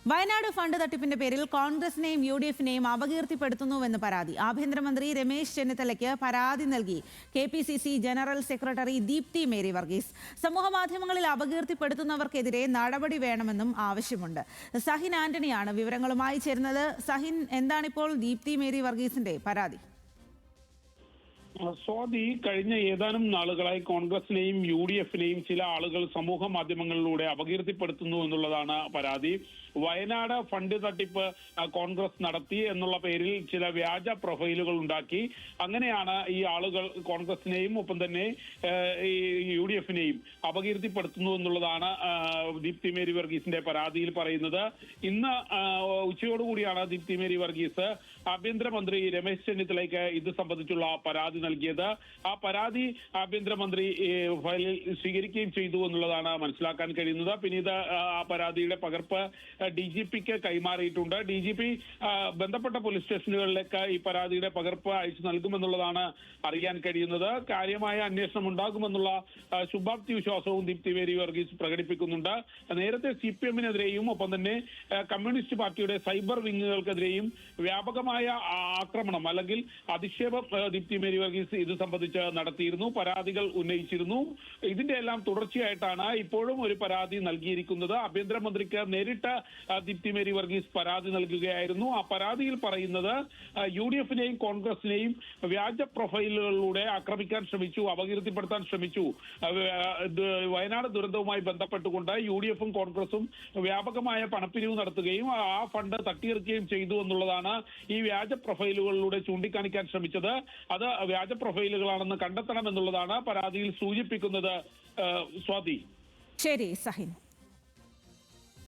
Wayanad fund തട്ടിപ്പിന്റെ പേരിൽ കോൺഗ്രസിനെയും UDF-നെയും അപകീർത്തിപ്പെടുത്തുന്നുവെന്ന് പരാതി. ആഭ്യന്തരമന്ത്രി രമേശ് ചെന്നിത്തലയ്ക്ക് പരാതി നൽകി KPCC general secretary Deepthi Mary Varghese. സമൂഹമാധ്യമങ്ങളിൽ അപകീർത്തിപ്പെടുത്തുന്നവർക്കെതിരെ നടപടി വേണമെന്നും ആവശ്യമുണ്ട്. സഹിൻ ആന്റണിയാണ് വിവരങ്ങളുമായി ചേരുന്നത്. സഹിൻ, എന്താണിപ്പോൾ ദീപ്തി മേരി വർഗീസിന്റെ പരാതി? സ്വാതി, കഴിഞ്ഞ ഏതാനും നാളുകളായി കോൺഗ്രസിനെയും UDF-നെയും ചില ആളുകൾ സമൂഹ മാധ്യമങ്ങളിലൂടെ അപകീർത്തിപ്പെടുത്തുന്നു എന്നുള്ളതാണ് പരാതി. വയനാട് ഫണ്ട് തട്ടിപ്പ് കോൺഗ്രസ് നടത്തി എന്നുള്ള പേരിൽ ചില വ്യാജ പ്രൊഫൈലുകൾ ഉണ്ടാക്കി. അങ്ങനെയാണ് ഈ ആളുകൾ കോൺഗ്രസിനെയും ഒപ്പം തന്നെ ഈ UDF-നെയും അപകീർത്തിപ്പെടുത്തുന്നു എന്നുള്ളതാണ് ദീപ്തി മേരി വർഗീസിന്റെ പരാതിയിൽ പറയുന്നത്. ഇന്ന് ഉച്ചയോടുകൂടിയാണ് ദീപ്തി മേരി വർഗീസ് ആഭ്യന്തരമന്ത്രി രമേശ് ചെന്നിത്തലയ്ക്ക് ഇത് സംബന്ധിച്ചുള്ള പരാതി നൽകിയത്. ആ പരാതി ആഭ്യന്തരമന്ത്രി ഫയലിൽ സ്വീകരിക്കുകയും ചെയ്തു എന്നുള്ളതാണ് മനസ്സിലാക്കാൻ കഴിയുന്നത്. പിന്നീട് ആ പരാതിയുടെ പകർപ്പ് DGP-ക്ക് കൈമാറിയിട്ടുണ്ട്. DGP ബന്ധപ്പെട്ട പോലീസ് സ്റ്റേഷനുകളിലേക്ക് ഈ പരാതിയുടെ പകർപ്പ് അയച്ചു നൽകുമെന്നുള്ളതാണ് അറിയാൻ കഴിയുന്നത്. കാര്യമായ അന്വേഷണം ഉണ്ടാകുമെന്നുള്ള ശുഭാപ്തി വിശ്വാസവും ദീപ്തി മേരി വർഗീസ് പ്രകടിപ്പിക്കുന്നുണ്ട്. നേരത്തെ CPM-നെതിരെയും ഒപ്പം തന്നെ കമ്മ്യൂണിസ്റ്റ് പാർട്ടിയുടെ സൈബർ വിങ്ങുകൾക്കെതിരെയും വ്യാപകമായ ആക്രമണം അല്ലെങ്കിൽ അധിക്ഷേപം ദീപ്തി മേരി വർഗീസ് ഇത് സംബന്ധിച്ച് നടത്തിയിരുന്നു, പരാതികൾ ഉന്നയിച്ചിരുന്നു. ഇതിന്റെ എല്ലാം തുടർച്ചയായിട്ടാണ് ഇപ്പോഴും ഒരു പരാതി നൽകിയിരിക്കുന്നത്. ആഭ്യന്തരമന്ത്രിക്ക് നേരിട്ട് ദീപ്തി മേരി വർഗീസ് പരാതി നൽകുകയായിരുന്നു. ആ പരാതിയിൽ പറയുന്നത് UDF-നെയും കോൺഗ്രസിനെയും വ്യാജ പ്രൊഫൈലുകളിലൂടെ ആക്രമിക്കാൻ ശ്രമിച്ചു, അപകീർത്തിപ്പെടുത്താൻ ശ്രമിച്ചു. വയനാട് ദുരന്തവുമായി ബന്ധപ്പെട്ടുകൊണ്ട് UDF-ഉം കോൺഗ്രസും വ്യാപകമായ പണപ്പിരിവ് നടത്തുകയും ആ ഫണ്ട് തട്ടിയെറിക്കുകയും ചെയ്തു എന്നുള്ളതാണ് ഈ വ്യാജ പ്രൊഫൈലുകളിലൂടെ ചൂണ്ടിക്കാണിക്കാൻ ശ്രമിച്ചത്. അത് വ്യാജ പ്രൊഫൈലുകളാണെന്ന് കണ്ടെത്തണമെന്നുള്ളതാണ് പരാതിയിൽ സൂചിപ്പിക്കുന്നത്. സ്വാതി. ശരി സഹിൻ.